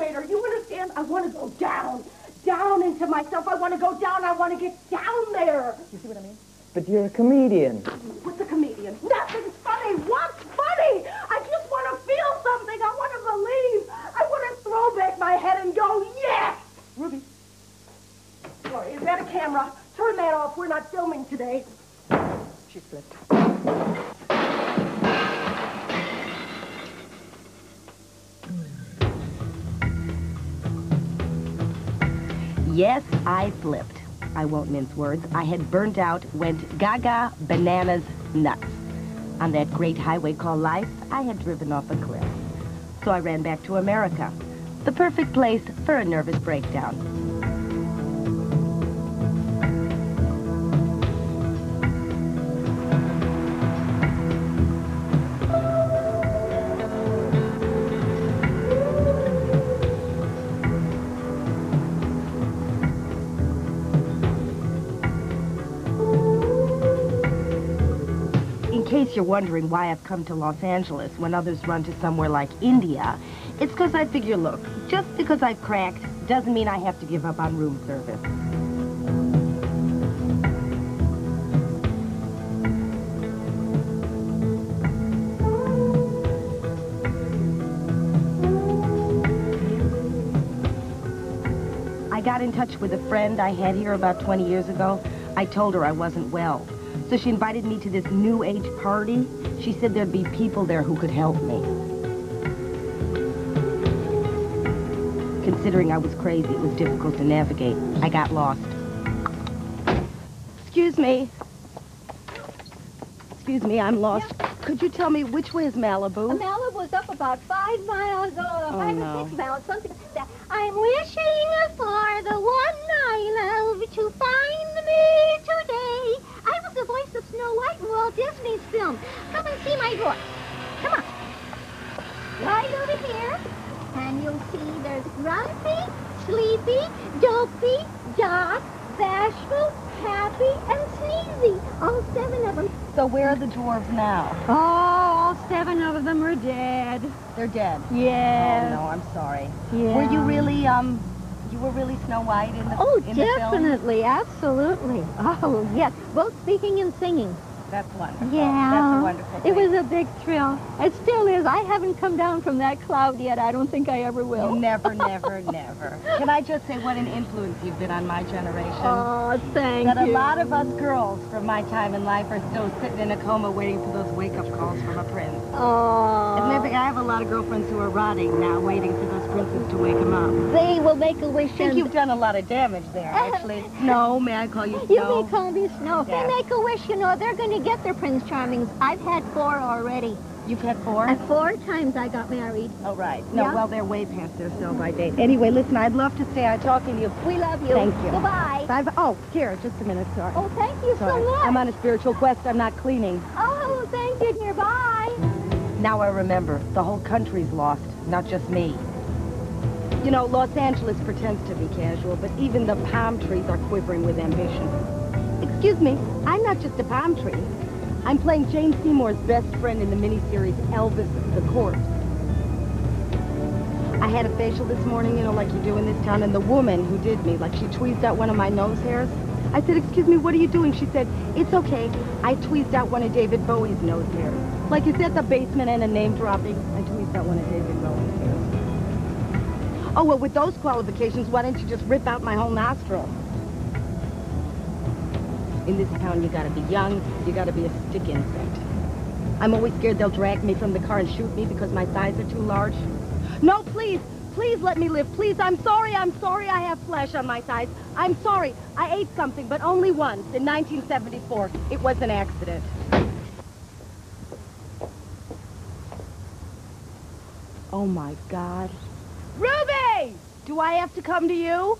elevator. You understand? I want to go down. Down into myself. I want to go down. I want to get down there. You see what I mean? But you're a comedian. What's a comedian? Nothing's funny. What's funny? I just want to feel something. I want to believe. I want to throw back my head and go, yes! Ruby. Sorry, is that a camera? Turn that off. We're not filming today. She slipped. Yes, I flipped. I won't mince words. I had burnt out, went gaga, bananas, nuts. On that great highway called life, I had driven off a cliff. So I ran back to America. The perfect place for a nervous breakdown. In case you're wondering why I've come to Los Angeles when others run to somewhere like India, it's because I figure, look, just because I've cracked doesn't mean I have to give up on room service. I got in touch with a friend I had here about 20 years ago. I told her I wasn't well. So she invited me to this New Age party. She said there'd be people there who could help me. Considering I was crazy, it was difficult to navigate. I got lost. Excuse me. Excuse me, I'm lost. Yeah. Could you tell me which way is Malibu? Malibu's up about 5 miles, 5 or 6 miles, something like that. I'm wishing for the one I love to find me today. I was the voice of Snow White in Walt Disney's film. Come and see my voice. Come on. Right over here, and you'll see there's grumpy, sleepy, dopey, dark, bashful, happy, and sneezy. All 7 of them. So where are the dwarves now? Oh, all 7 of them are dead. They're dead. Yes. Oh, no, I'm sorry. Yeah. Were you really, you were really Snow White in the Oh, in the film? definitely, absolutely. Oh, yes, both speaking and singing. That's wonderful. Yeah. That's a wonderful thing. It was a big thrill. It still is. I haven't come down from that cloud yet. I don't think I ever will. Never, never, never. Can I just say what an influence you've been on my generation? Oh, thank that you. a lot of us girls from my time in life are still sitting in a coma waiting for those wake-up calls from a prince. Oh. And I have a lot of girlfriends who are rotting now, waiting for those princes to wake them up. They will make a wish. I think you've done a lot of damage there, actually. Snow, may I call you Snow? You may call me Snow. If Yeah. they make a wish, you know, they're going to get their Prince Charmings. I've had 4 already. You've had 4? And 4 times I got married. Oh, right. No, Yeah. well, they're way past their sell-by date. Anyway, listen, I'd love to stay on talking to you. We love you. Thank you. Goodbye. Oh, here, just a minute, sorry. Oh, thank you Sorry. so much. I'm on a spiritual quest. I'm not cleaning. Oh, thank you, dear. Bye. Now I remember, the whole country's lost, not just me. You know, Los Angeles pretends to be casual, but even the palm trees are quivering with ambition. Excuse me, I'm not just a palm tree. I'm playing Jane Seymour's best friend in the miniseries Elvis the Corpse. I had a facial this morning, you know, like you do in this town, and the woman who did me, like she tweezed out one of my nose hairs. I said, excuse me, what are you doing? She said, it's okay. I tweezed out one of David Bowie's nose hairs. Like, is that the basement and a name dropping? I tweezed out one of David Bowie's hairs. Oh, well, with those qualifications, why don't you just rip out my whole nostril? In this town, you gotta be young, you gotta be a stick insect. I'm always scared they'll drag me from the car and shoot me because my thighs are too large. No, please, please let me live. Please, I'm sorry I have flesh on my thighs. I'm sorry. I ate something, but only once, in 1974. It was an accident. Oh, my God. Ruby! Do I have to come to you?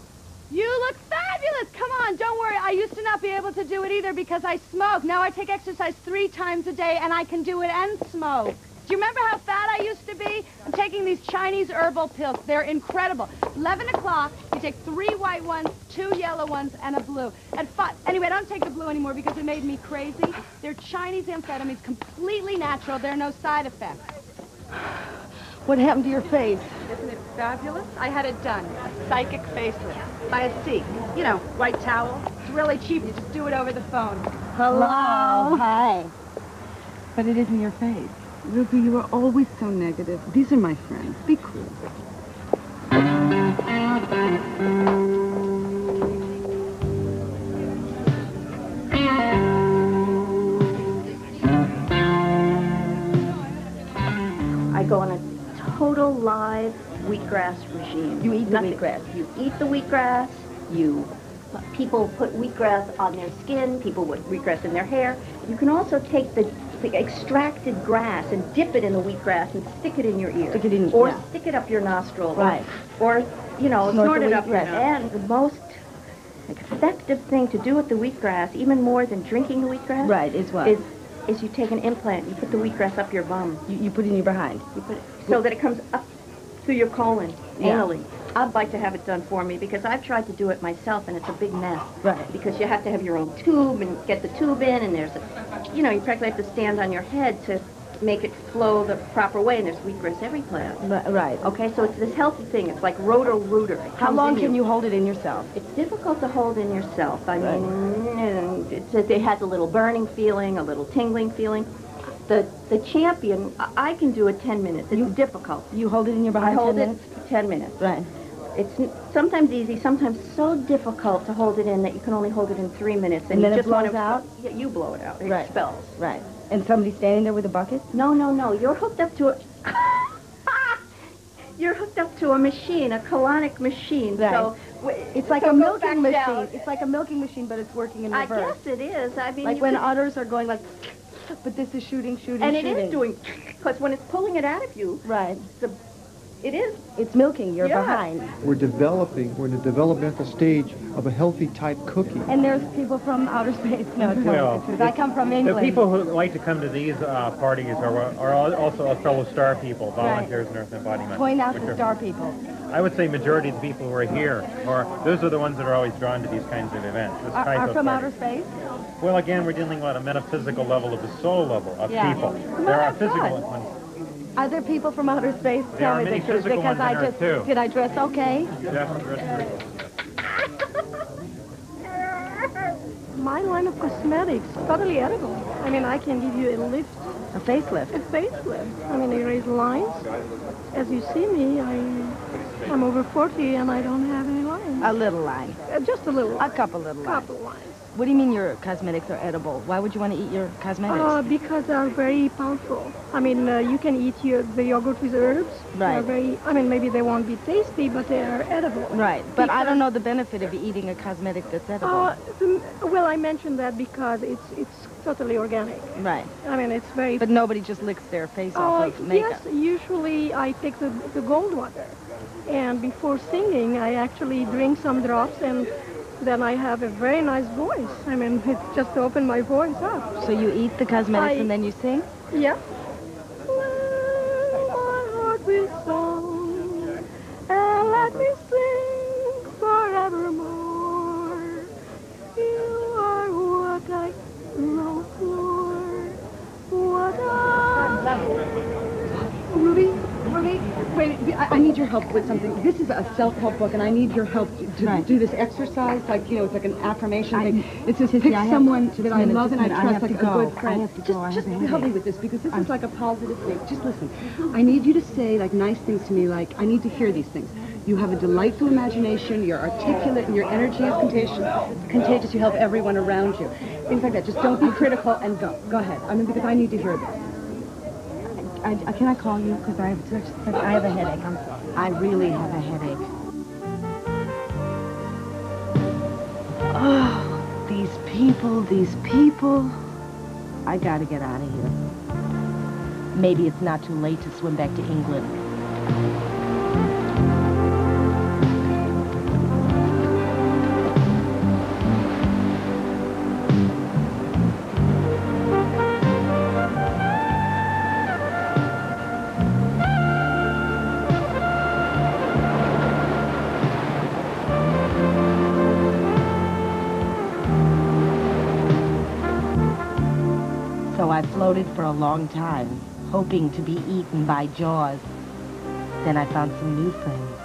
You look fabulous! Come on, don't worry. I used to not be able to do it either because I smoke. Now I take exercise 3 times a day, and I can do it and smoke. Do you remember how fat I used to be? I'm taking these Chinese herbal pills. They're incredible. 11 o'clock, you take 3 white ones, 2 yellow ones, and a blue. At 5, anyway, I don't take the blue anymore because it made me crazy. They're Chinese amphetamines, completely natural. There are no side effects. What happened to your face? Isn't it fabulous? I had it done. A psychic facelift. By a Sikh. You know, white towel. It's really cheap. You just do it over the phone. Hello. Hi. But it isn't your face. Ruby, you are always so negative. These are my friends. Be cool. I go on a total live wheatgrass regime. You eat the wheatgrass. You eat the wheatgrass. People put wheatgrass on their skin. People put wheatgrass in their hair. You can also take the extracted grass and dip it in the wheatgrass and stick it in your ear. Stick it in, or yeah. stick it up your nostril. Right. Or you know, snort it up your wheatgrass. And the most effective thing to do with the wheatgrass, even more than drinking the wheatgrass, Right, is what? Is you take an implant. You put the wheatgrass up your bum. You put it in your behind. You put it, so that it comes up through your colon, Yeah. anally. I'd like to have it done for me because I've tried to do it myself and it's a big mess. Right. Because you have to have your own tube and get the tube in and there's you practically have to stand on your head to make it flow the proper way and there's wheatgrass every plant. Right. Okay, so it's this healthy thing. It's like roto-rooter. How long can you hold it in yourself? It's difficult to hold in yourself. I mean, it has a little burning feeling, a little tingling feeling. The champion, I can do it 10 minutes. It's difficult. You hold it in your behind I hold 10 it minutes? 10 minutes. Right. It's sometimes easy, sometimes so difficult to hold it in that you can only hold it in 3 minutes. And then you it just blows want to, out? Yeah, you blow it out. It Right. expels. Right. And somebody standing there with a bucket? No. You're hooked up to a... You're hooked up to a machine, a colonic machine. Right. So It's like so a go milking back machine. down. It's like a milking machine, but it's working in I reverse. guess it is. I mean, Like you when could- udders are going like, but this is shooting. and it is doing, because when it's pulling it out of you, Right. it is. It's milking your Yeah. behind. We're in the developmental stage of a healthy type cookie. And there's people from outer space. No, it's Well, not. I come from The England. people who like to come to these parties are also fellow star people, volunteers in Earth Embodiment. Point out which the are- star people. I would say majority of the people who are here, those are the ones that are always drawn to these kinds of events. This type Are of from party. outer space? Well, again, we're dealing with a metaphysical level of the soul level of Yeah. people. Well, There are that's physical good. ones. Are there people from outer space? There Tell are me many the truth, physical because ones on Earth, too. did I dress okay? Yes, that's very good. My line of cosmetics, totally edible. I mean, I can give you a lift, A facelift. a facelift. I mean, erase lines. As you see me, I'm over 40 and I don't have any lines. A little line. Just a little. A couple little lines. couple lines. What do you mean your cosmetics are edible? Why would you want to eat your cosmetics? Because they're very powerful. I mean, you can eat the yogurt with herbs. Right. They're very, I mean, maybe they won't be tasty, but they are edible. Right, but I don't know the benefit of eating a cosmetic that's edible. Well, I mentioned that because it's totally organic. Right, I mean, it's very... but nobody just licks their face off of makeup. Yes, usually I take the gold water. And before singing, I actually drink some drops and then I have a very nice voice. I mean, it's just to open my voice up. So you eat the cosmetics and then you sing? Yeah. Well, my heart will song, and let me sing forevermore. You are what I long for, what Ruby, wait, I need your help with something. This is a self-help book, and I need your help to do this exercise. Like, it's like an affirmation thing. It says, pick someone that I love and I trust, like a good friend. Just help me with this, because this is like a positive thing. Just listen. I need you to say, like, nice things to me, like, I need to hear these things. You have a delightful imagination, you're articulate, and your energy is contagious. You help everyone around you. Things like that. Just don't be critical and go. Go ahead. I mean, because I need to hear this. Can I call you? Because I have a headache. I really have a headache. Oh, these people. I gotta get out of here. Maybe it's not too late to swim back to England. So I floated for a long time, hoping to be eaten by jaws. Then I found some new friends.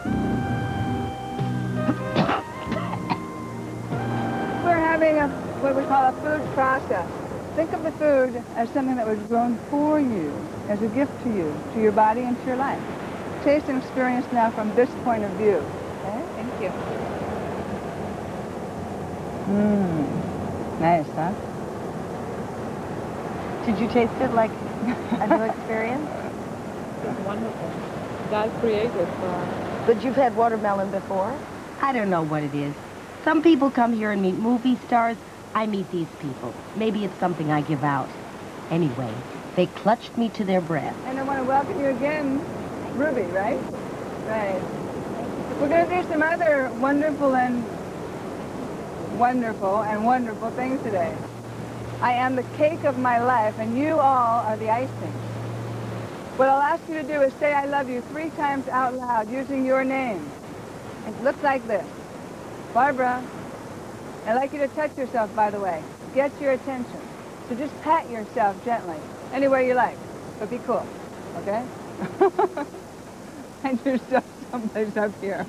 We're having what we call a food process. Think of the food as something that was grown for you, as a gift to you, to your body and to your life. Taste and experience now from this point of view. Okay? Thank you. Nice, huh? Did you taste it like a new experience? It's wonderful. God created for us. But you've had watermelon before? I don't know what it is. Some people come here and meet movie stars. I meet these people. Maybe it's something I give out. Anyway, they clutched me to their breast. And I want to welcome you again, Ruby, right? Right. We're going to do some other wonderful things today. I am the cake of my life, and you all are the icing. What I'll ask you to do is say I love you 3 times out loud using your name. It looks like this. Barbara, I'd like you to touch yourself, by the way. Get your attention. So just pat yourself gently, anywhere you like, but be cool, okay? And yourself someplace up here.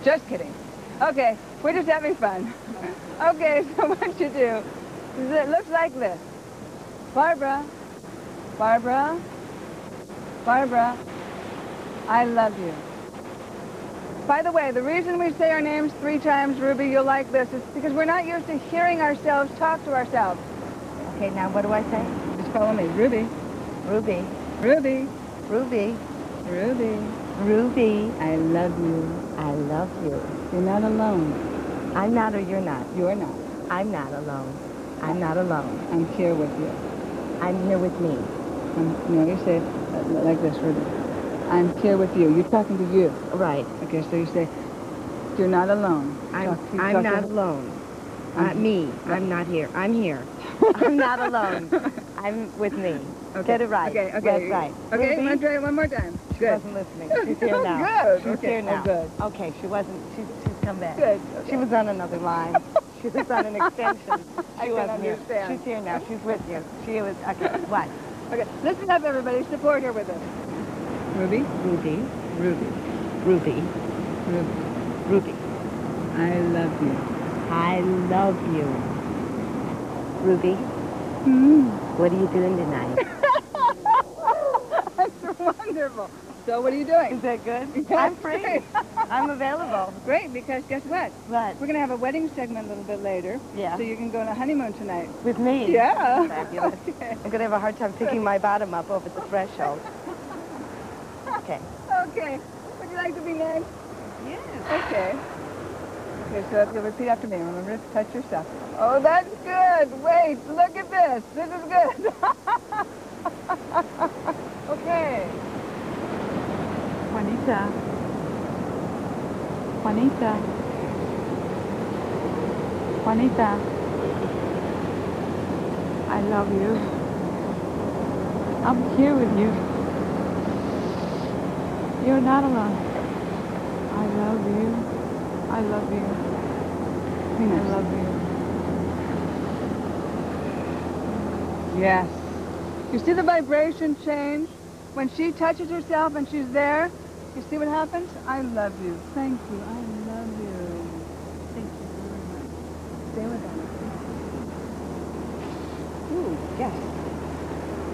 Just kidding. Okay, we're just having fun. Okay, so what you do is it looks like this. Barbara, Barbara, Barbara, I love you. By the way, the reason we say our names 3 times, Ruby, you'll like this, is because we're not used to hearing ourselves talk to ourselves. Okay, now what do I say? Just follow me. Ruby. Ruby. Ruby. Ruby. Ruby. Ruby. I love you. I love you. You're not alone. I'm not or you're not? You're not. I'm not alone. I'm not alone. I'm here with you. I'm here with me. No, you say it like this, Ruby. I'm here with you. You're talking to you. Right. Okay, so you say, you're not alone. I'm not alone. Me. I'm not here. I'm here. I'm not alone. I'm with me. Okay. Get it right. Okay, okay. That's right. Okay, Ruby? want to try it one more time? She Good. wasn't listening. She's here now. Good. She's Okay. here now. Oh, good. Okay, she wasn't. She's come back. Good. Okay. She was on another line. She was on an extension. I can understand. She's here now. She's with you. She was. Okay. What? Okay, listen up, everybody. Support her with us. Ruby? Ruby. Ruby. Ruby. Ruby. Ruby. I love you. I love you. Ruby. What are you doing tonight? That's wonderful. So what are you doing? Is that good? Yes. I'm free. I'm available. Great, because guess what? What? We're going to have a wedding segment a little bit later. Yeah. So you can go on a honeymoon tonight. With me? Yeah. Fabulous. Okay. I'm going to have a hard time picking my bottom up over the threshold. Okay. Okay. Would you like to be next? Yes. Okay. Okay, so if you'll repeat after me, remember to touch yourself. Oh, that's good. Wait, look at this. This is good. Okay. Juanita. Juanita. Juanita. I love you. I'm here with you. You're not alone. I love you. I love you. I love you. Yes. You see the vibration change? When she touches herself and she's there, you see what happens? I love you. Thank you. I love you. Thank you very much. Stay with that. Ooh, yes.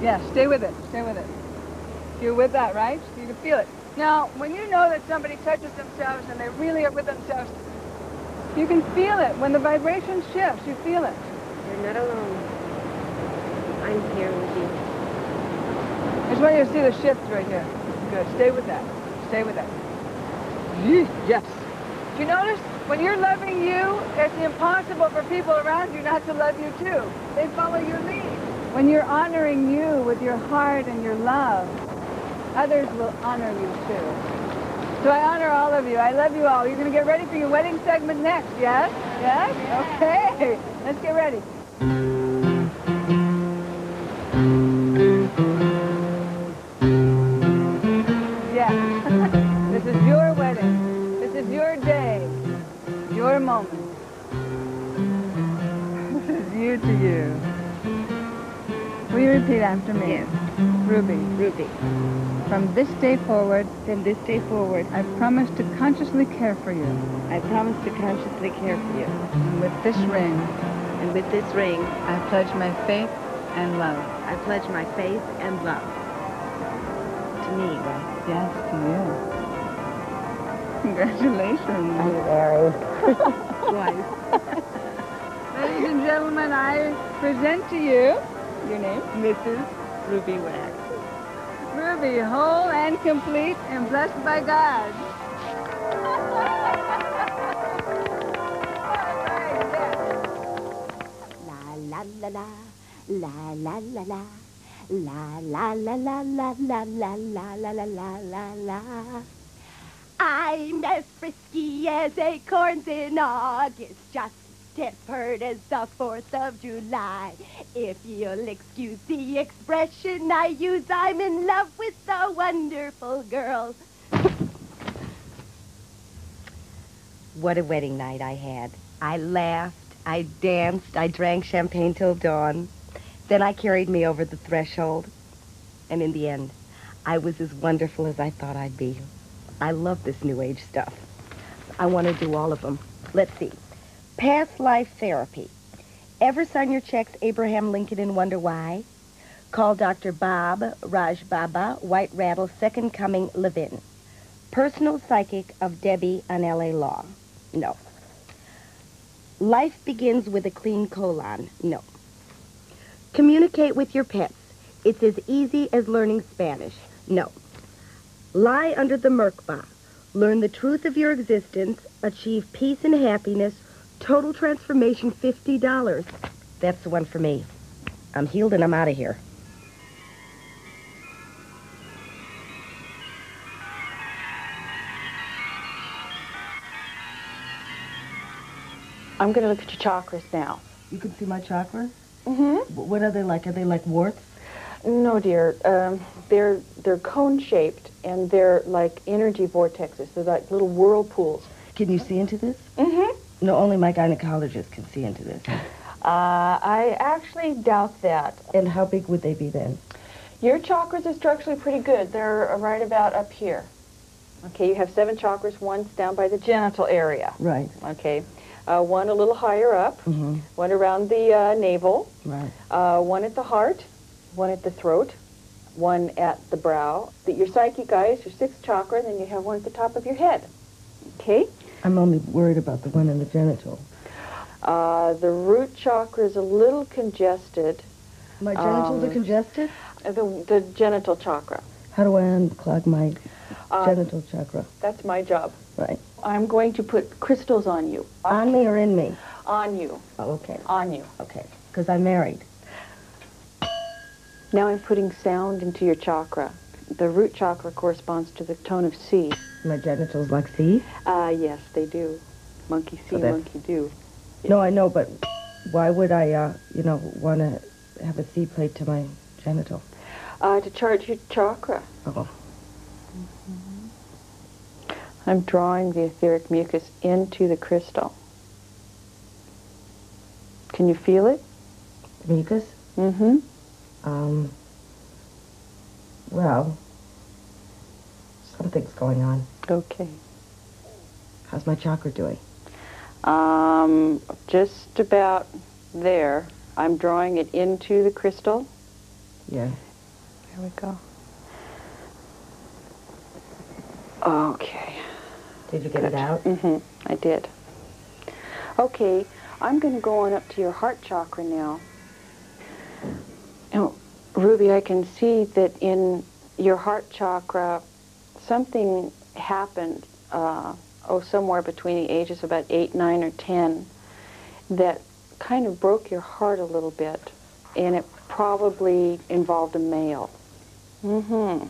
Yes, stay with it. Stay with it. You're with that, right? You can feel it. Now, when you know that somebody touches themselves and they really are with themselves, you can feel it. When the vibration shifts, you feel it. You're not alone. I'm here with you. I just want you to see the shift right here. Good. Stay with that. Stay with that. Yes. Do you notice? When you're loving you, it's impossible for people around you not to love you too. They follow your lead. When you're honoring you with your heart and your love, others will honor you too. So I honor all of you. I love you all. You're going to get ready for your wedding segment next, yes? Yes? Okay. Let's get ready. Yeah. This is your wedding. This is your day. Your moment. This is you to you. Will you repeat after me? Yes. Ruby, Ruby. from this day forward, I I promise to consciously care for you. promise to consciously care for you. And with this ring, And with this ring, I pledge my faith and love. I pledge my faith and love. To me, right? Yes, to you. Congratulations. married. Twice. Ladies and gentlemen, I present to you your name, Mrs. Ruby Wax. Ruby, whole and complete and blessed by God. La la la la la la la la la la la la la la la la la la la. I'm as frisky as acorns in August, just tempered as the 4th of July. If you'll excuse the expression I use, I'm in love with the wonderful girl. What a wedding night I had. I laughed, I danced, I drank champagne till dawn. Then I carried me over the threshold. And in the end, I was as wonderful as I thought I'd be. I love this New Age stuff. I want to do all of them. Let's see. Past life therapy. Ever sign your checks Abraham Lincoln and wonder why? Call Dr. Bob, Raj Baba, White Rattle, Second Coming, Levin. Personal psychic of Debbie on LA Law. No. Life begins with a clean colon. No. Communicate with your pets. It's as easy as learning Spanish. No. Lie under the Merkbah. Learn the truth of your existence. Achieve peace and happiness. Total transformation, $50. That's the one for me. I'm healed and I'm out of here. I'm going to look at your chakras now. You can see my chakras? Mm-hmm. What are they like? Are they like warts? No, dear. They're cone-shaped, and they're like energy vortexes. They're like little whirlpools. Can you see into this? Mm-hmm. No, only my gynecologist can see into this. I actually doubt that. And how big would they be then? Your chakras are structurally pretty good. They're right about up here. Okay, you have 7 chakras. One's down by the genital area. Right. Okay. One a little higher up. Mm-hmm. One around the navel. Right. One at the heart. One at the throat. One at the brow. Your psychic eye is your 6th chakra, and then you have one at the top of your head. Okay? I'm only worried about the one in the genital. The root chakra is a little congested. My genitals are congested? The genital chakra. How do I unclog my genital chakra? That's my job. Right. I'm going to put crystals on you. On me or in me? On you. Oh, okay. On you. Okay. Because I'm married. Now I'm putting sound into your chakra. The root chakra corresponds to the tone of C. My genitals like C? Yes, they do. Monkey see, monkey do. No, I know, but why would I, want to have a C plate to my genital? To charge your chakra. Oh. Mm-hmm. I'm drawing the etheric mucus into the crystal. Can you feel it? The mucus? Mm-hmm. Well, something's going on. Okay. How's my chakra doing? Just about there. I'm drawing it into the crystal. Yeah. There we go. Okay. Did you get it out? Mm-hmm. I did. Okay, I'm going to go on up to your heart chakra now. Now, Ruby, I can see that in your heart chakra, something happened, somewhere between the ages of about 8, 9, or 10, that kind of broke your heart a little bit, and it probably involved a male. Mm-hmm.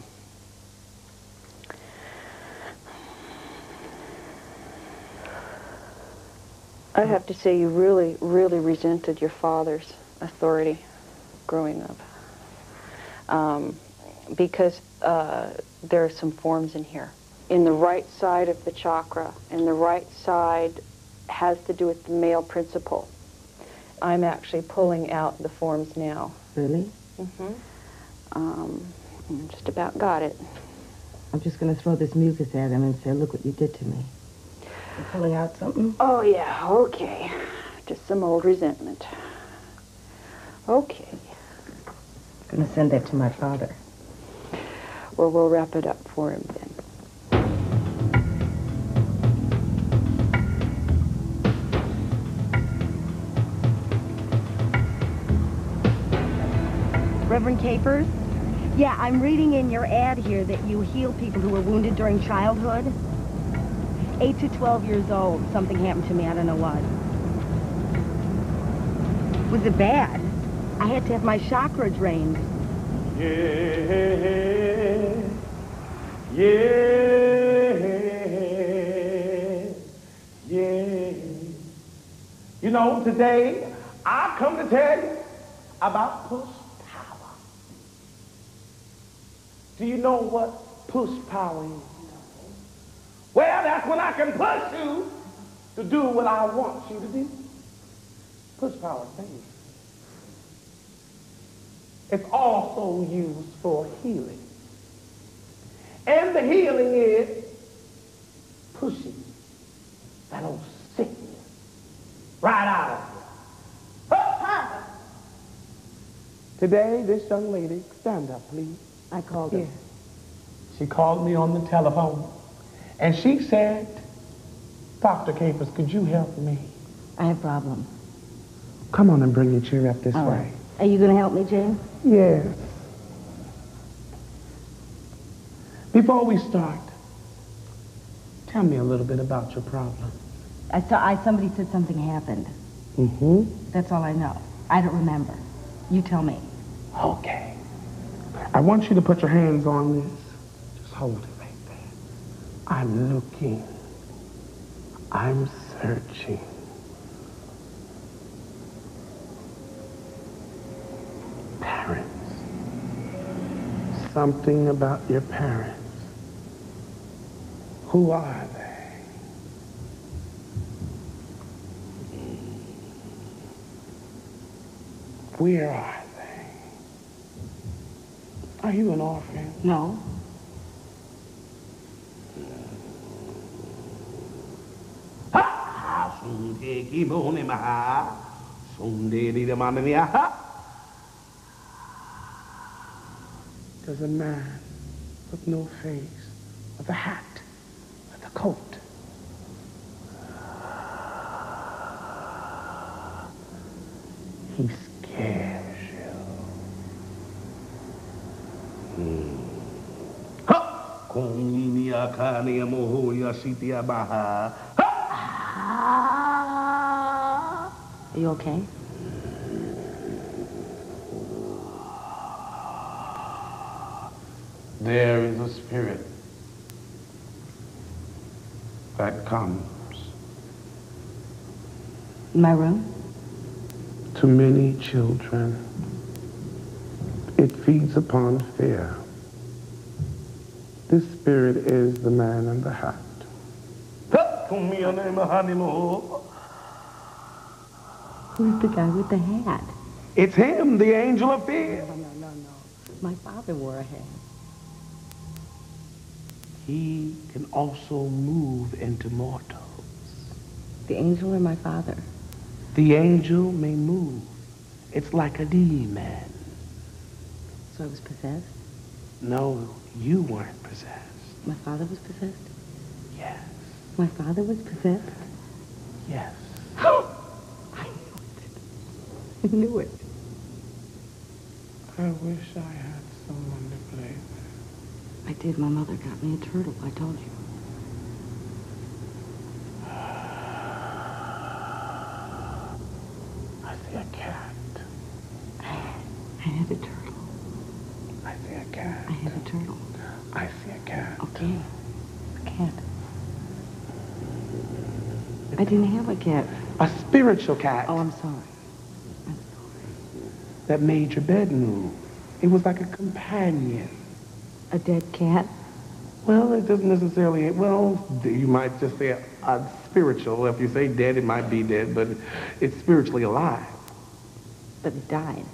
I have to say you really, really resented your father's authority growing up. Because there are some forms in here. In the right side of the chakra, and the right side has to do with the male principle. I'm actually pulling out the forms now. Really? Mm-hmm. Just about got it. I'm just going to throw this mucus at him and say, look what you did to me. You pulling out something? Oh, yeah, okay. Just some old resentment. Okay. I'm going to send that to my father. Well, we'll wrap it up for him then. Reverend Capers? Yeah, I'm reading in your ad here that you heal people who were wounded during childhood. 8 to 12 years old, something happened to me, I don't know what. Was it bad? I had to have my chakra drained. Yeah, yeah, yeah. You know, today, I come to tell you about push power. Do you know what push power is? Well, that's when I can push you to do what I want you to do. Push power thing. It's also used for healing. And the healing is pushing that old sickness right out of you. Today, this young lady, stand up, please. I called her. She called me on the telephone, and she said, Dr. Capers, could you help me? I have a problem. Come on and bring your chair up this All way. right. Are you going to help me, Jane? Yes. Before we start, tell me a little bit about your problem. Somebody said something happened. Mm-hmm. That's all I know. I don't remember. You tell me. Okay. I want you to put your hands on this. Just hold it right there. I'm looking. I'm searching. Parents. Something about your parents. Who are they? Where are they? Are you an orphan? No. There's a man with no face, with a hat, with a coat. He scares you. Are you okay? There is a spirit that comes In my room? to many children. It feeds upon fear. This spirit is the man in the hat. Who's the guy with the hat? It's him, the angel of fear. No. My father wore a hat. He can also move into mortals. The angel or my father? The angel may move. It's like a demon. So I was possessed? No, you weren't possessed. My father was possessed? Yes. My father was possessed? Yes. I knew it. I wish I had someone to play with. I did. My mother got me a turtle. I told you. I see a cat. I had a turtle. I see a cat. I had a turtle. I see a cat. Okay. A cat. I didn't have a cat. A spiritual cat. Oh, I'm sorry. That made your bed move. It was like a companion. A dead cat? Well, it doesn't necessarily, well, you might just say spiritual. If you say dead, it might be dead, but it's spiritually alive. But it died.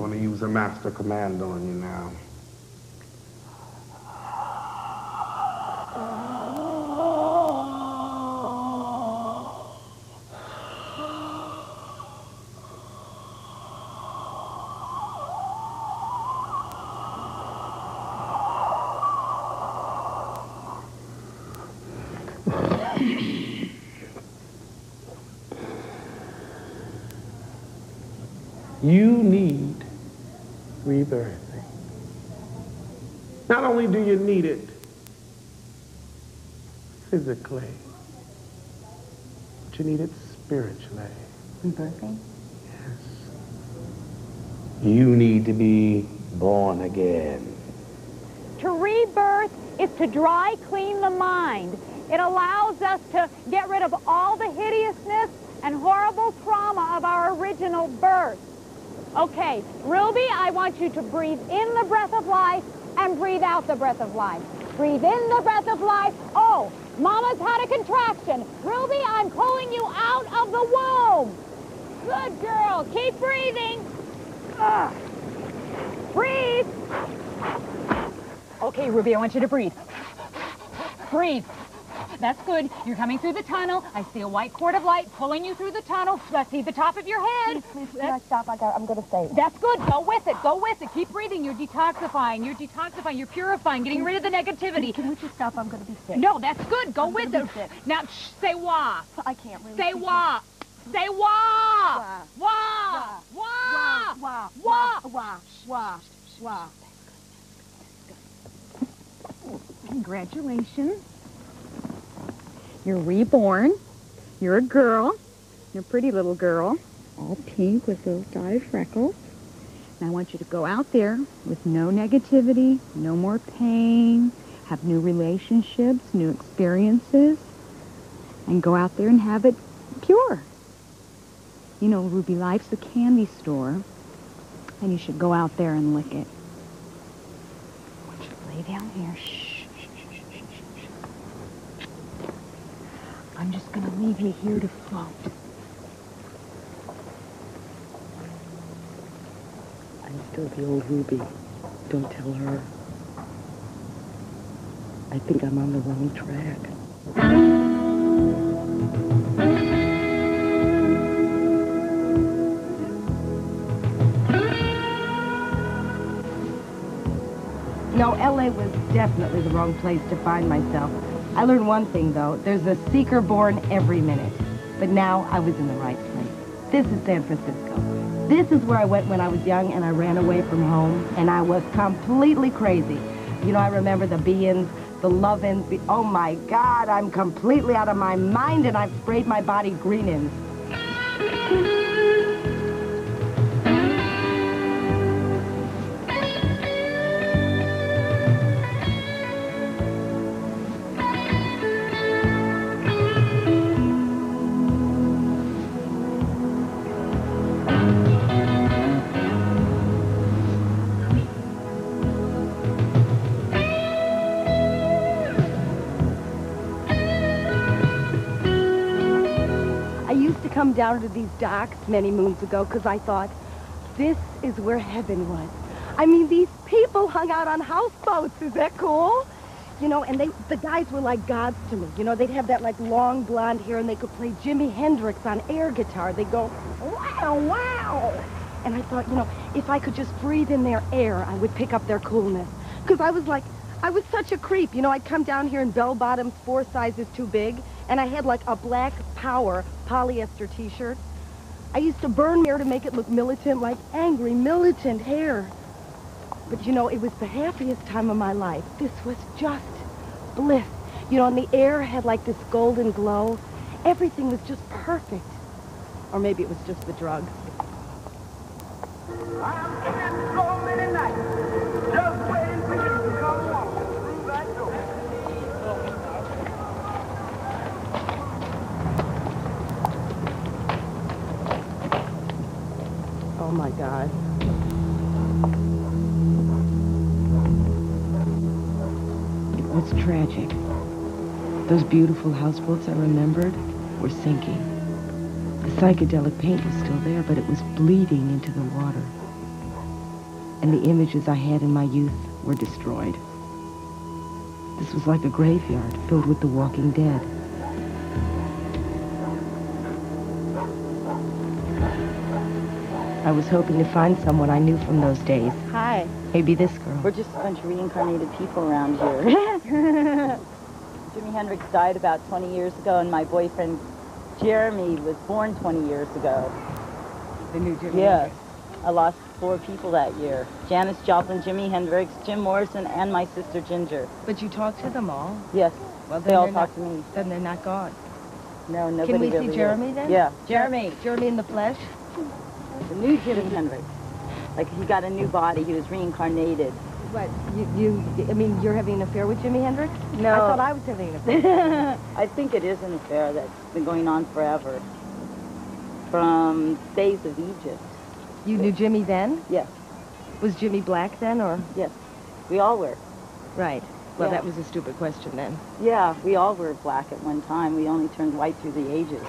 going to use a master command on you now. You need rebirthing. Not only do you need it physically, but you need it spiritually. Rebirthing? Yes. You need to be born again. To rebirth is to dry clean the mind. It allows us to get rid of all the hideousness and horrible trauma of our original birth. Okay, Ruby, I want you to breathe in the breath of life and breathe out the breath of life. Breathe in the breath of life. Oh, Mama's had a contraction. Ruby, I'm pulling you out of the womb. Good girl. Keep breathing. Breathe. Okay, Ruby, I want you to breathe. Breathe. That's good. You're coming through the tunnel. I see a white cord of light pulling you through the tunnel. I see the top of your head. Please, can I stop? I'm going to stay. That's good. Go with it. Go with it. Keep breathing. You're detoxifying. You're detoxifying. You're purifying. Getting rid of the negativity. Can we just stop? I'm going to be sick. No, that's good. Go with it. Now, say wah. I can't really. Say wah. Say wah. Wah. Wah. Wah. Wah. Wah. Wah. Wah. Congratulations. You're reborn. You're a girl. You're a pretty little girl. All pink with those dyed freckles. And I want you to go out there with no negativity, no more pain, have new relationships, new experiences, and go out there and have it pure. You know, Ruby, life's a candy store, and you should go out there and lick it. I want you to lay down here. Shh. I'm just going to leave you here to float. I'm still the old Ruby. Don't tell her. I think I'm on the wrong track. No, L.A. was definitely the wrong place to find myself. I learned one thing, though. There's a seeker born every minute. But now I was in the right place. This is San Francisco. This is where I went when I was young and I ran away from home. And I was completely crazy. You know, I remember the be-ins, the love-ins. Oh, my God, I'm completely out of my mind and I've sprayed my body green-ins. Come down to these docks many moons ago because I thought, this is where heaven was. I mean, these people hung out on houseboats. Is that cool? You know, and the guys were like gods to me. You know, they'd have that like long blonde hair and they could play Jimi Hendrix on air guitar. They'd go, wow, wow. And I thought, you know, if I could just breathe in their air, I would pick up their coolness. Because I was such a creep. You know, I'd come down here in bell-bottoms 4 sizes too big. And I had like a black Power polyester t-shirt. I used to burn hair to make it look militant, like angry, militant hair. But you know, it was the happiest time of my life. This was just bliss. You know, and the air had like this golden glow. Everything was just perfect. Or maybe it was just the drugs. I've spent so many nights just waiting for you to come walking through that door. Oh my God. What's tragic? Those beautiful houseboats I remembered were sinking. The psychedelic paint was still there, but it was bleeding into the water. and the images I had in my youth were destroyed. This was like a graveyard filled with the walking dead. I was hoping to find someone I knew from those days. Hi. Maybe this girl. We're just a bunch of reincarnated people around here. Jimi Hendrix died about 20 years ago, and my boyfriend Jeremy was born 20 years ago. The new Jimi Yes. I lost 4 people that year. Janis Joplin, Jimi Hendrix, Jim Morrison, and my sister Ginger. But you talked to them all? Yes. Well, they all talked to me. Then they're not gone. No, nobody Can we really see Jeremy then? Yeah. Jeremy. Jeremy in the flesh? The new Jimi Hendrix. Like, he got a new body. He was reincarnated. What, I mean, you're having an affair with Jimi Hendrix? No. I thought I was having an affair. I think it is an affair that's been going on forever. From days of Egypt. You knew Jimmy then? Yes. Was Jimmy black then, or? Yes. We all were. Right. Well, Yeah. that was a stupid question then. Yeah, we all were black at one time. We only turned white through the ages.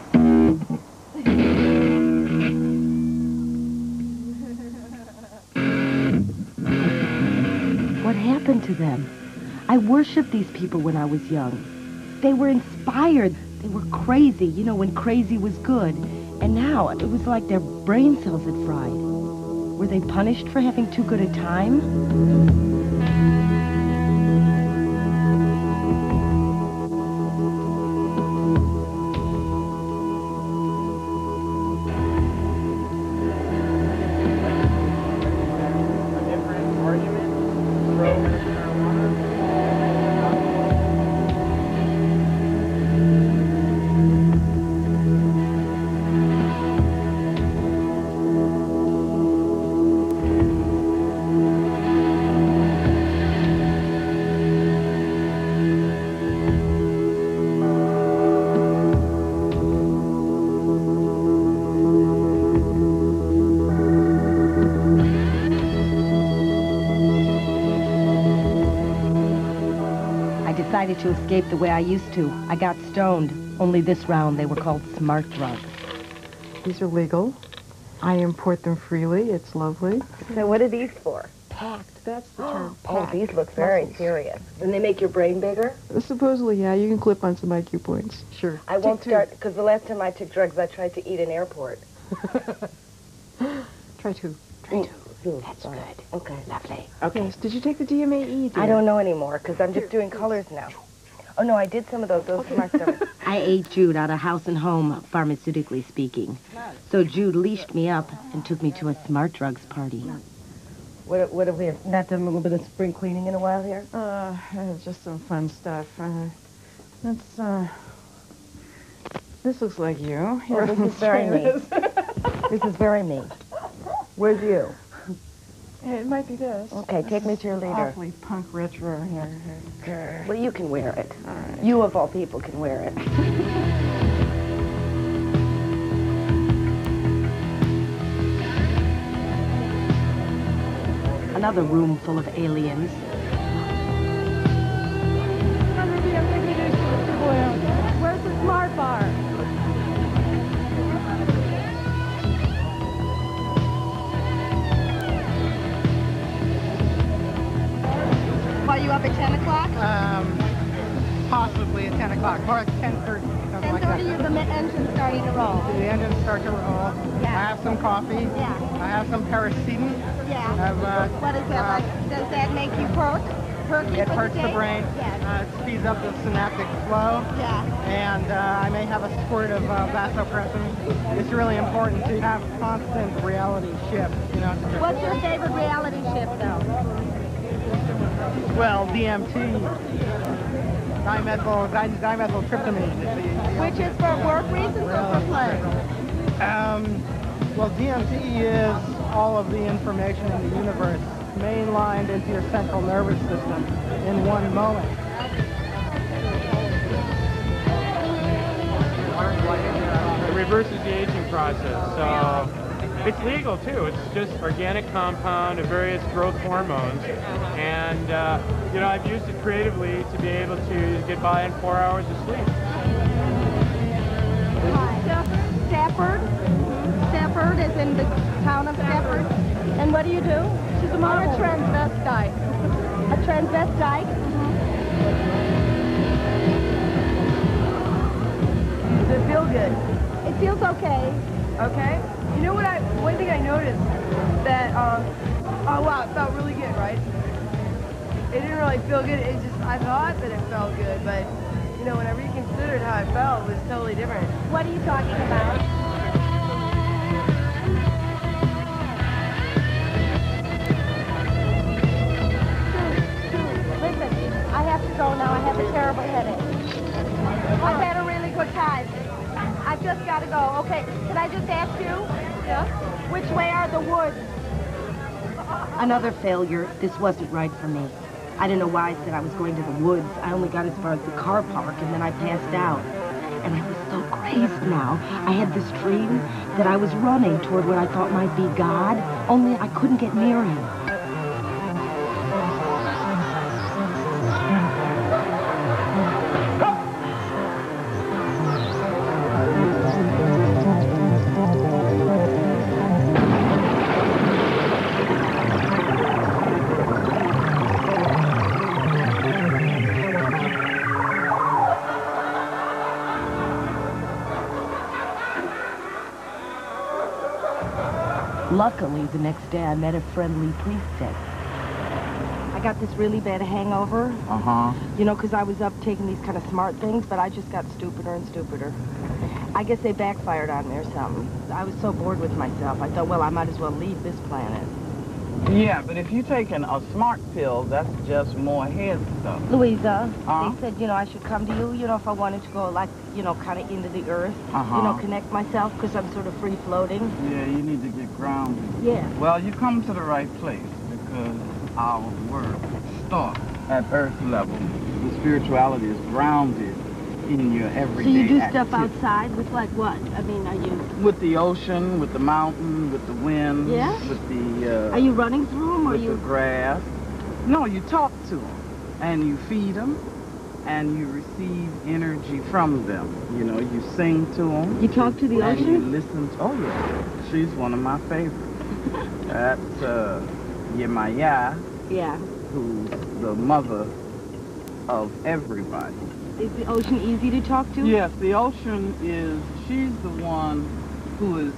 What happened to them? I worshipped these people when I was young. They were inspired. They were crazy, you know, when crazy was good. And now it was like their brain cells had fried. Were they punished for having too good a time? Decided to escape the way I used to. I got stoned. Only this round they were called smart drugs. These are legal. I import them freely. It's lovely. So what are these for? Packed. That's the term. Oh, these look very serious. And they make your brain bigger? Supposedly, yeah. You can clip on some IQ points. Sure. I won't start, because the last time I took drugs, I tried to eat an airport. Try to. That's good. Okay. Lovely. Okay. Yes. Did you take the DMAE? I don't know anymore, because I'm just doing colors now. Oh, no, I did some of those. Those are my stomach. I ate Jude out of house and home, pharmaceutically speaking. So Jude leashed me up and took me to a smart drugs party. What have we not done a little bit of spring cleaning in a while here? Just some fun stuff. This looks like you. Oh, this is very me. This is very me. Where's you? It might be this. Okay, take me to your leader. Awfully punk retro here. Well, you can wear it. All right. You, of all people, can wear it. Another room full of aliens. Where's the smart bar? Are you up at 10 o'clock? Possibly at 10 o'clock, or at 10:30. 10:30, the engine starting to roll. The engines start to roll. Yeah. I have some coffee. Yeah. I have some paracetin. Yeah. What is that like? Does that make you perk? Perky It for hurts the the day? brain. Yes. It speeds up the synaptic flow. Yeah. And I may have a squirt of vasopressin. It's really important to have constant reality shift. You know. What's your favorite reality shift, though? Well, DMT, dimethyltryptamine. Which is for work reasons or for play? Well, DMT is all of the information in the universe mainlined into your central nervous system in one moment. It reverses the aging process. So it's legal too. It's just organic compound of various growth hormones, and you know, I've used it creatively to be able to get by in 4 hours of sleep. Stafford? Stafford is in the town of Stafford. And what do you do? She's a model. I'm a transvestite. A transvestite? Does it feel good? It feels okay. Okay. You know what one thing I noticed that, oh wow, it felt really good, right? It didn't really feel good, it just, I thought that it felt good, but, you know, when I reconsidered how it felt, it was totally different. What are you talking about? Listen, I have to go now, I have a terrible headache. I've had a really good time. I've just got to go. Okay, can I just ask you? Yeah? Which way are the woods? Another failure. This wasn't right for me. I didn't know why I said I was going to the woods. I only got as far as the car park, and then I passed out. And I was so crazed now. I had this dream that I was running toward what I thought might be God, only I couldn't get near him. Luckily, the next day I met a friendly priestess. I got this really bad hangover. Uh-huh. You know, because I was up taking these kind of smart things, but I just got stupider and stupider. I guess they backfired on me or something. I was so bored with myself. I thought, well, I might as well leave this planet. Yeah, but if you're taking a smart pill, that's just more head stuff. Louisa, they said, you know, I should come to you, you know, if I wanted to go, like, you know, kind of into the earth, you know, connect myself, because I'm sort of free-floating. Yeah, you need to get grounded. Yeah. Well, you come to the right place, because our work starts at earth level. The spirituality is grounded in your everyday So you do activity. stuff outside with, like, what? I mean, are you... With the ocean, with the mountain, with the wind, yeah? with the... are you running through them, or with the grass. No, you talk to them, and you feed them, and you receive energy from them. You know, you sing to them. You talk to the and ocean? You listen to, oh yeah, she's one of my favorites. That's Yemaya, who's the mother of everybody. Is the ocean easy to talk to? Yes, the ocean is, she's the one who is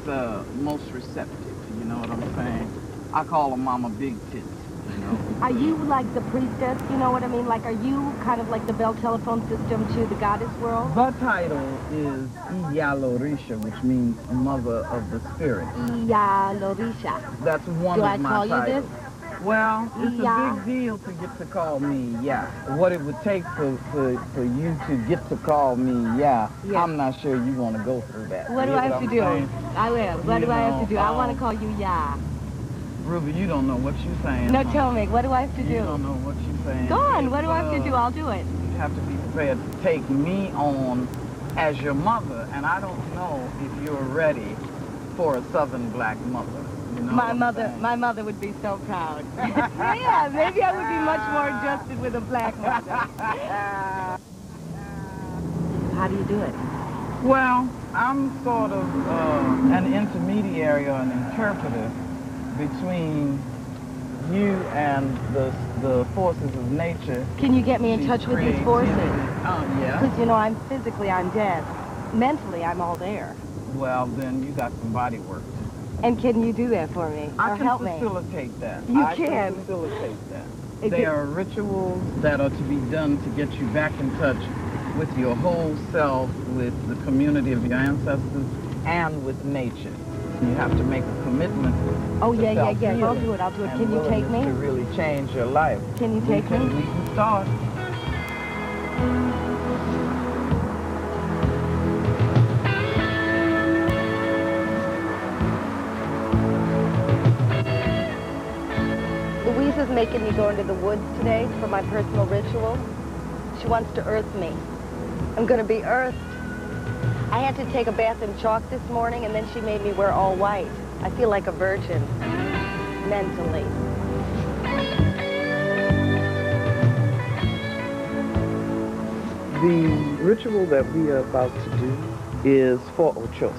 most receptive, you know what I'm saying? I call her Mama Big Tits, you know? Are you like the priestess, you know what I mean? Like, are you kind of like the bell telephone system to the goddess world? The title is Iyalorisha, which means Mother of the Spirit. Iyalorisha. That's one Do of I my call titles. you this? Well, it's a big deal to get to call me What it would take for you to get to call me I'm not sure you want to go through that. What do I have to do? I will. What do I have to do? I want to call you Ruby, you don't know what you're saying. No, tell me. What do I have to do? You don't know what you're saying. Go on. What do I have to do? I'll do it. You have to be prepared to take me on as your mother, and I don't know if you're ready for a Southern black mother. You know my mother would be so proud. Yeah, maybe I would be much more adjusted with a black mother. How do you do it? Well, I'm sort of an intermediary or an interpreter between you and the forces of nature. Can you get me in touch with these forces? Yeah. Because, you know, physically I'm dead. Mentally, I'm all there. Well, then you got some body work. And can you do that for me? I or help can me? facilitate that. I can facilitate that. They are rituals that are to be done to get you back in touch with your whole self, with the community of your ancestors, and with nature. You have to make a commitment. Oh, yeah. I'll do it. Can you take me? To really change your life. Can you take me? We can start. Louisa's making me go into the woods today for my personal ritual. She wants to earth me. I'm going to be earthed. I had to take a bath in chalk this morning, and then she made me wear all white. I feel like a virgin, mentally. The ritual that we are about to do is for Ochosi.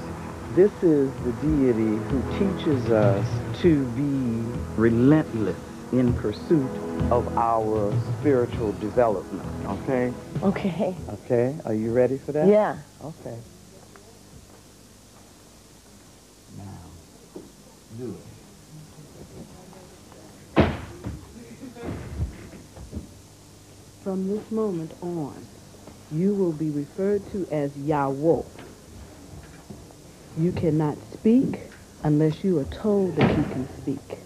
This is the deity who teaches us to be relentless in pursuit of our spiritual development, okay? Okay. Okay, are you ready for that? Yeah. Okay. Now, do it. From this moment on, you will be referred to as Yahweh. You cannot speak unless you are told that you can speak.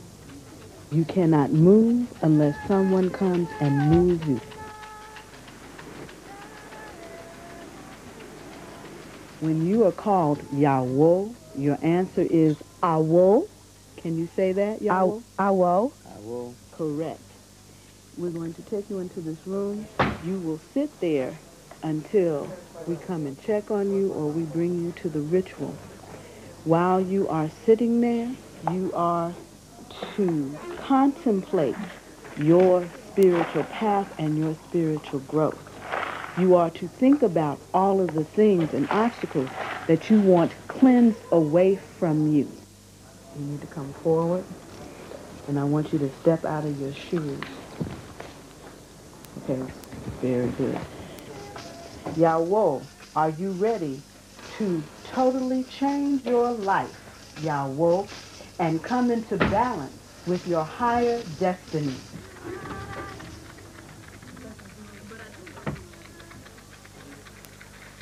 You cannot move unless someone comes and moves you. When you are called Yahweh, your answer is Awo. Can you say that, Yahweh? Awo. Awo. Correct. We're going to take you into this room. You will sit there until we come and check on you or we bring you to the ritual. While you are sitting there, you are to contemplate your spiritual path and your spiritual growth. You are to think about all of the things and obstacles that you want cleansed away from you. You need to come forward, and I want you to step out of your shoes. Okay, very good. Yahweh, are you ready to totally change your life, Yahweh, and come into balance with your higher destiny?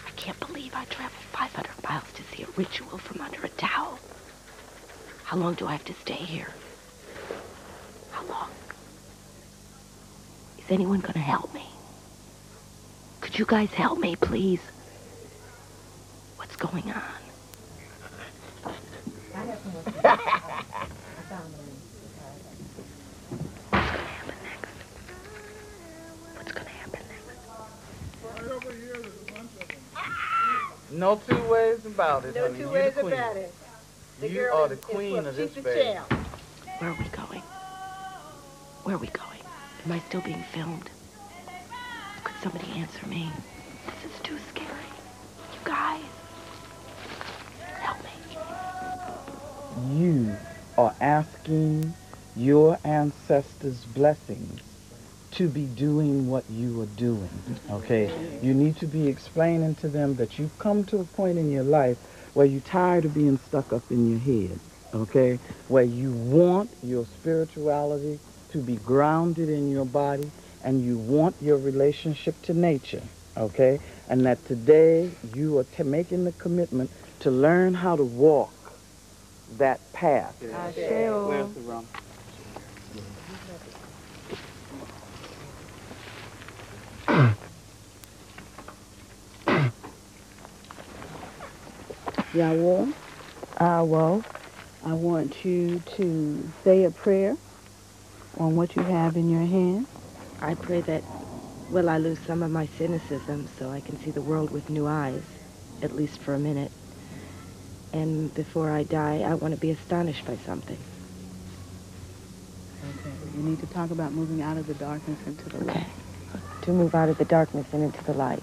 I can't believe I traveled 500 miles to see a ritual from under a towel. How long do I have to stay here? How long? Is anyone going to help me? Could you guys help me, please? What's going on? What's going to happen next? No two ways about it, No honey. two You ways the queen. about it. The You girl are the is queen of this she's the baby. champ. Where are we going? Where are we going? Am I still being filmed? Could somebody answer me? This is too scary. You guys, help me. You are asking your ancestors' blessings to be doing what you are doing, okay? You need to be explaining to them that you've come to a point in your life where you're tired of being stuck up in your head, okay? Where you want your spirituality to be grounded in your body and you want your relationship to nature, okay? And that today you are making the commitment to learn how to walk that path. Where's the rum? Yahweh, I want you to say a prayer on what you have in your hand. I pray that, well, I lose some of my cynicism so I can see the world with new eyes, at least for a minute. And before I die, I want to be astonished by something. Okay, you need to talk about moving out of the darkness into the light. To move out of the darkness and into the light.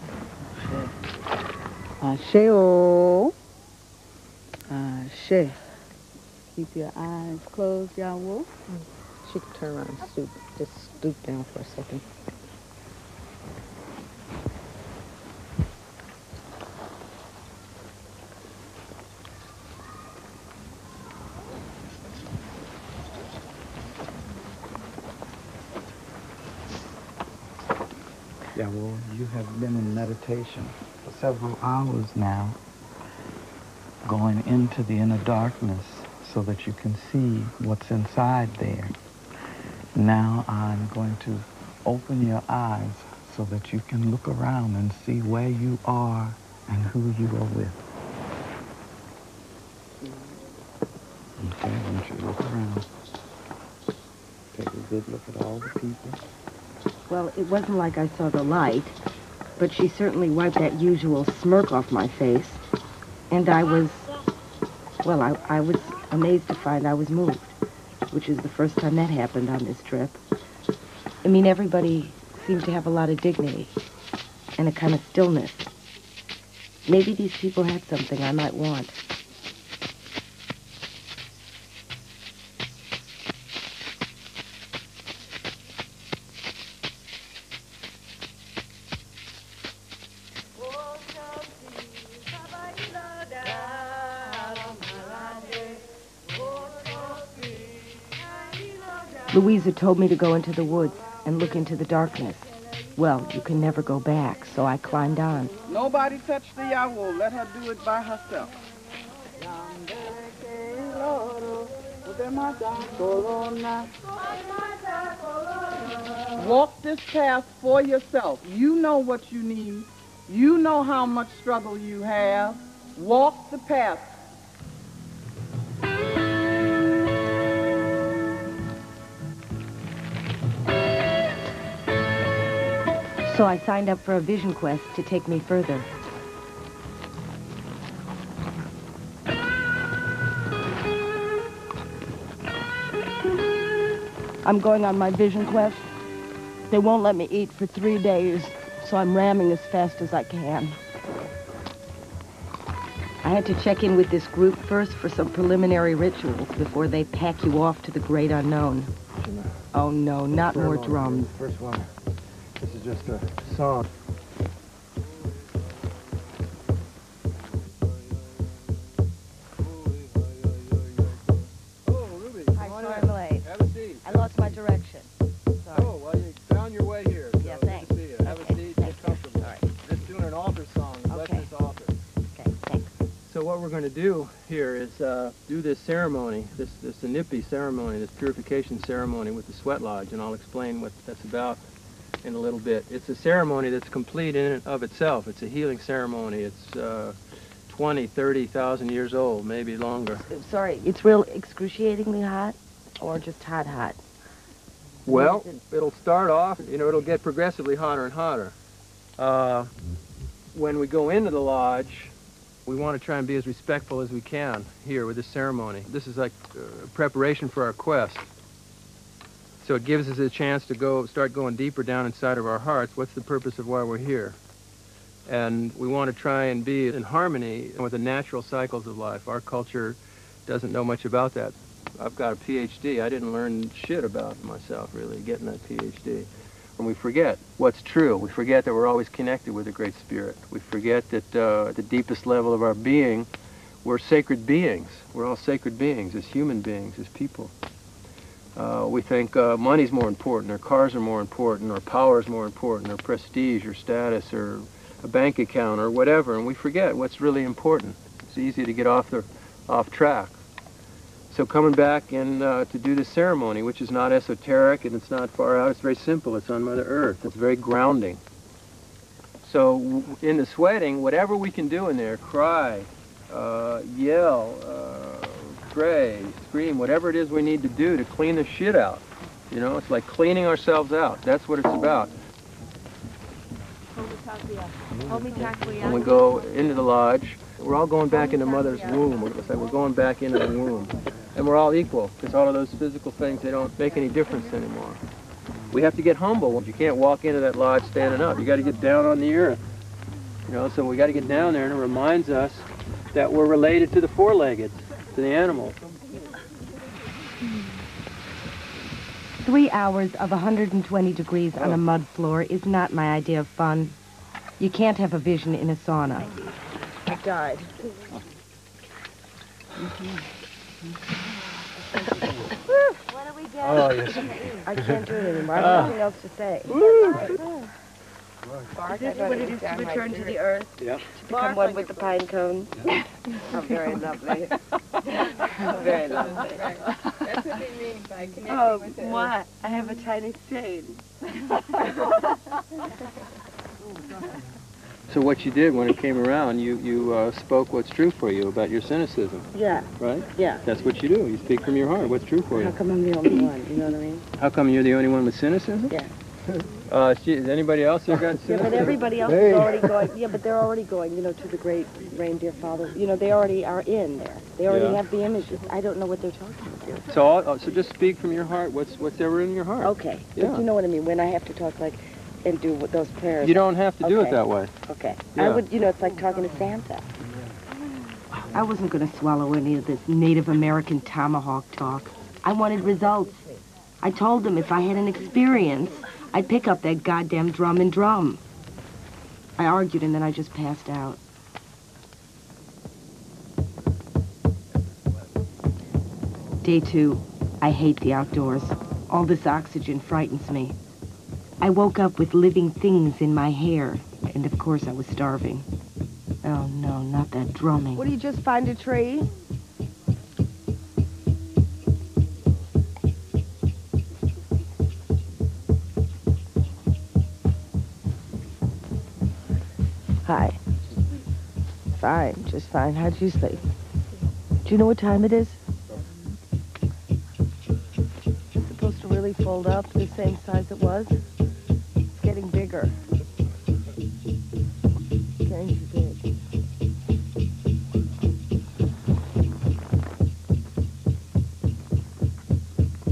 Ashe-o. Ashe. Keep your eyes closed, Yahweh. She could turn around and just stoop down for a second. Yahweh, you have been in meditation for several hours now, going into the inner darkness so that you can see what's inside there. Now I'm going to open your eyes so that you can look around and see where you are and who you are with. Okay, I want you to look around. Take a good look at all the people. Well, it wasn't like I saw the light, but she certainly wiped that usual smirk off my face. And I was, well, I was amazed to find I was moved, which is the first time that happened on this trip. I mean, everybody seemed to have a lot of dignity and a kind of stillness. Maybe these people had something I might want. Louisa told me to go into the woods and look into the darkness. Well, you can never go back, so I climbed on. Nobody touched the owl. Let her do it by herself. Walk this path for yourself. You know what you need. You know how much struggle you have. Walk the path. So I signed up for a vision quest to take me further. I'm going on my vision quest. They won't let me eat for 3 days, so I'm ramming as fast as I can. I had to check in with this group first for some preliminary rituals before they pack you off to the great unknown. Oh no, not more drums. First one. This is just a song. Hi, sorry I'm late. Have a seat. I lost my direction. Sorry. Oh, well, you found your way here. So Yeah, good thanks. to see you. Have a seat. Get comfortable. All right. Just doing an author song. Bless this author. Okay, thanks. So what we're going to do here is do this ceremony, this nipi ceremony, this purification ceremony with the sweat lodge, and I'll explain what that's about in a little bit. It's a ceremony that's complete in and of itself. It's a healing ceremony. It's 20, 30,000 years old, maybe longer. Sorry, it's real excruciatingly hot or just hot? Well, it'll start off, it'll get progressively hotter and hotter. When we go into the lodge, we want to try and be as respectful as we can here with this ceremony. This is like preparation for our quest. So it gives us a chance to start going deeper down inside of our hearts. What's the purpose of why we're here? And we want to try and be in harmony with the natural cycles of life. Our culture doesn't know much about that. I've got a PhD. I didn't learn shit about myself, really, getting that PhD. And we forget what's true. We forget that we're always connected with the Great Spirit. We forget that at the deepest level of our being, we're sacred beings. We're all sacred beings as human beings, as people. We think money's more important, or cars are more important, or power's more important, or prestige, or status, or a bank account, or whatever, and we forget what's really important. It's easy to get off track. So coming back and to do this ceremony, which is not esoteric and it's not far out, it's very simple. It's on Mother Earth. It's very grounding. So in the sweating, whatever we can do in there, cry, yell, pray, scream, whatever it is we need to do to clean the shit out. It's like cleaning ourselves out. That's what it's about. When we go into the lodge, we're all going back into Mother's womb. It's like we're going back into the womb. And we're all equal, because all of those physical things, they don't make any difference anymore. We have to get humble. You can't walk into that lodge standing up. You got to get down on the earth. So we got to get down there, and it reminds us that we're related to the four-legged, to the animals. 3 hours of 120 degrees on a mud floor is not my idea of fun. You can't have a vision in a sauna. I died. What do we get? Oh, yes. I can't do it anymore. I have nothing else to say. Is this what it is to return to the earth? Yep. To become one with the pine cone? Oh, very lovely. Very lovely. That's what they mean by connecting with it. What? I have a tiny stain. So what you did when it came around, you spoke what's true for you about your cynicism. Yeah. Right? Yeah. That's what you do. You speak from your heart. What's true for you? How come I'm the only one? You know what I mean? How come you're the only one with cynicism? Yeah. Is anybody else here got cynicism? Yeah, but everybody else is already going. Yeah, but they're already going, to the great reindeer father. They already are in there. They already have the images. I don't know what they're talking about. So just speak from your heart. What's ever in your heart? Okay. Yeah. But you know what I mean? When I have to talk and do those prayers. You don't have to do it that way. Okay. Yeah. I would, it's like talking to Santa. I wasn't going to swallow any of this Native American tomahawk talk. I wanted results. I told them if I had an experience, I'd pick up that goddamn drum and drum. I argued and then I just passed out. Day 2. I hate the outdoors. All this oxygen frightens me. I woke up with living things in my hair, and of course I was starving. Oh no, not that drumming. What, do you just find a tree? Hi. Fine, just fine. How'd you sleep? Do you know what time it is? It's supposed to really fold up the same size it was. It's getting bigger. It's getting too big.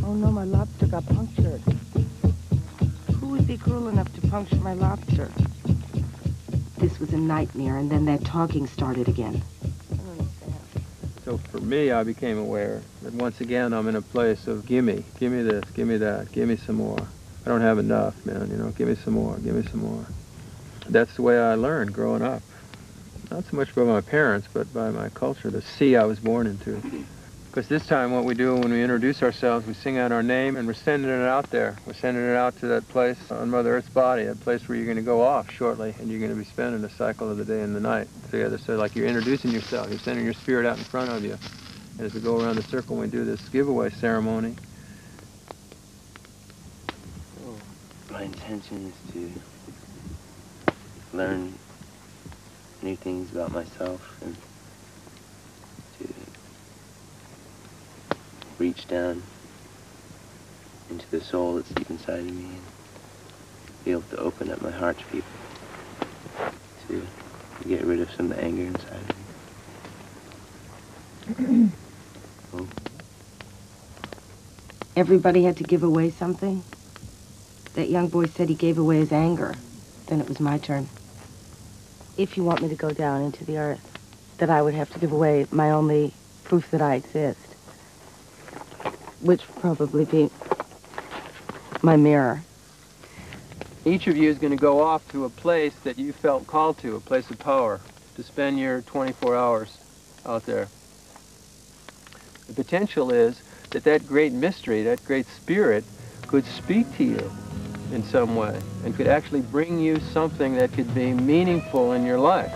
Oh no, my lobster got punctured. Who would be cruel enough to puncture my lobster? This was a nightmare, and then that talking started again. So for me, I became aware that once again I'm in a place of gimme this, gimme that, gimme some more. I don't have enough, man, you know, give me some more, give me some more. That's the way I learned growing up. Not so much by my parents, but by my culture, the sea I was born into. Because this time what we do when we introduce ourselves, we sing out our name and we're sending it out there. We're sending it out to that place on Mother Earth's body, that place where you're going to go off shortly and you're going to be spending a cycle of the day and the night together. So like you're introducing yourself, you're sending your spirit out in front of you. And as we go around the circle, we do this giveaway ceremony. My intention is to learn new things about myself and to reach down into the soul that's deep inside of me and be able to open up my heart to people, to get rid of some of the anger inside of me. Oh. Everybody had to give away something. That young boy said he gave away his anger. Then it was my turn. If you want me to go down into the earth, that I would have to give away my only proof that I exist. Which would probably be my mirror. Each of you is going to go off to a place that you felt called to, a place of power, to spend your 24 hours out there. The potential is that that great mystery, that great spirit, could speak to you in some way and could actually bring you something that could be meaningful in your life.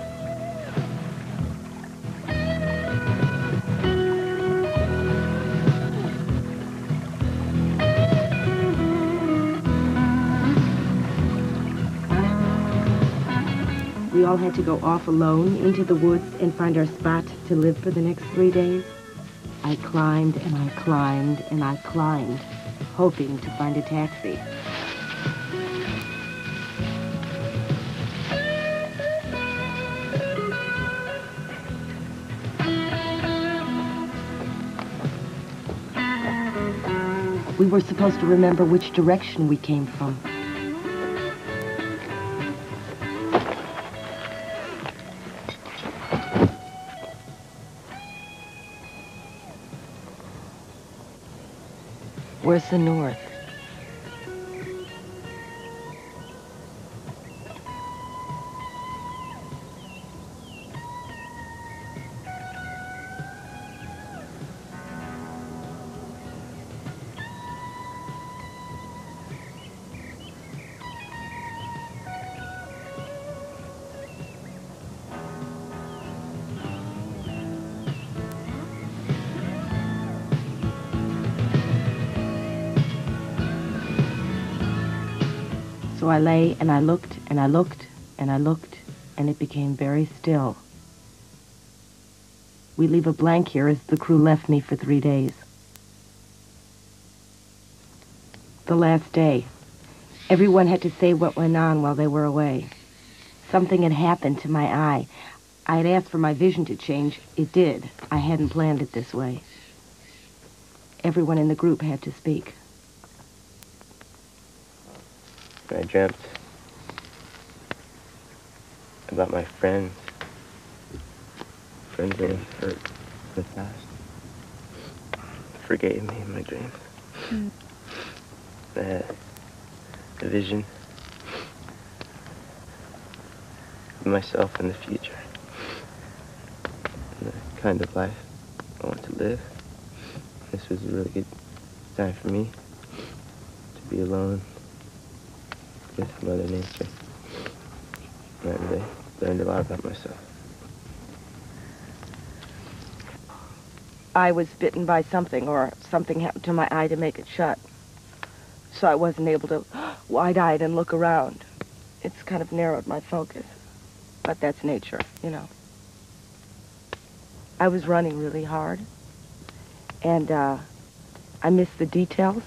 We all had to go off alone into the woods and find our spot to live for the next 3 days. I climbed and I climbed and I climbed, hoping to find a taxi. We were supposed to remember which direction we came from. Where's the north? So I lay and I looked and I looked and I looked, and it became very still. We leave a blank here as the crew left me for 3 days. The last day, everyone had to say what went on while they were away. Something had happened to my eye. I had asked for my vision to change. It did. I hadn't planned it this way. Everyone in the group had to speak. I dreamt about my friends that I've hurt in the past. Forgave me in my dreams. I had a vision of myself in the future, and the kind of life I want to live. This was a really good time for me. be alone with Mother Nature. I really learned a lot about myself. I was bitten by something, or something happened to my eye to make it shut. So I wasn't able to wide-eyed and look around. It's kind of narrowed my focus. But that's nature, you know. I was running really hard, and I missed the details.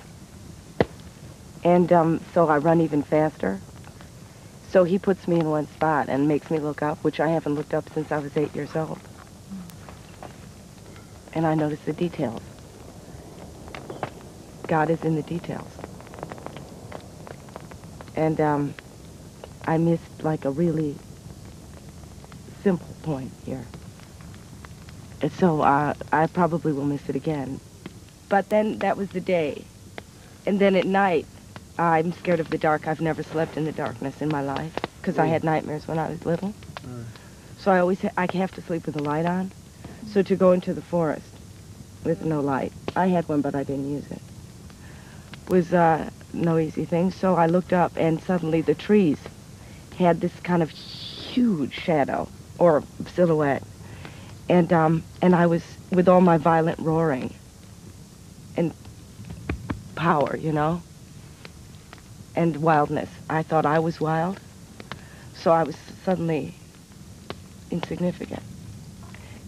And so I run even faster. So he puts me in one spot and makes me look up, which I haven't looked up since I was 8 years old. And I notice the details. God is in the details. And I missed like a really simple point here. And so I probably will miss it again. But then that was the day. And then at night, I'm scared of the dark. I've never slept in the darkness in my life because I had nightmares when I was little. So I have to sleep with the light on. So to go into the forest with no light, I had one but I didn't use it, was no easy thing. So I looked up and suddenly the trees had this kind of huge shadow or silhouette. And I was, with all my violent roaring and power, you know, and wildness, I thought I was wild. So I was suddenly insignificant.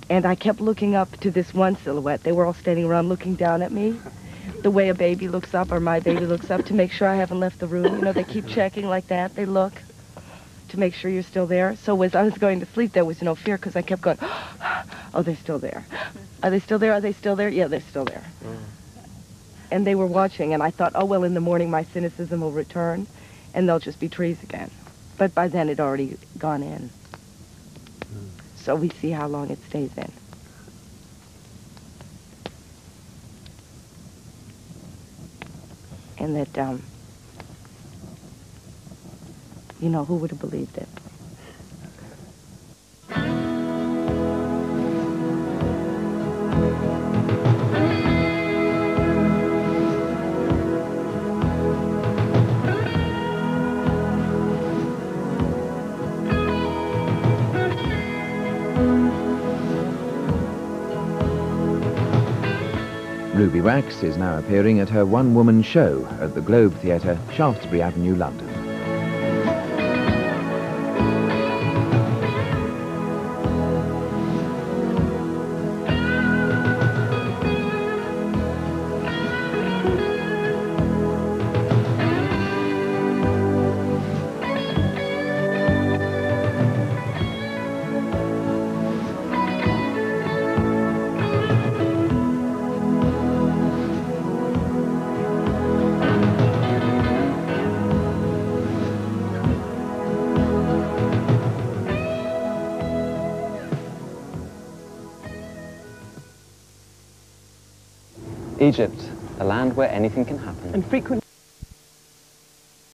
And I kept looking up to this one silhouette. They were all standing around looking down at me, the way a baby looks up, or my baby looks up, to make sure I haven't left the room. You know, they keep checking like that. They look to make sure you're still there. So as I was going to sleep, there was no fear, because I kept going, oh, they're still there. Are they still there? Are they still there? Yeah, they're still there. And they were watching, and I thought, oh, well, in the morning my cynicism will return, and they'll just be trees again. But by then it'd already gone in. So we see how long it stays in. And that, you know, who would have believed it? Ruby Wax is now appearing at her one-woman show at the Globe Theatre, Shaftesbury Avenue, London. Egypt, a land where anything can happen. And frequent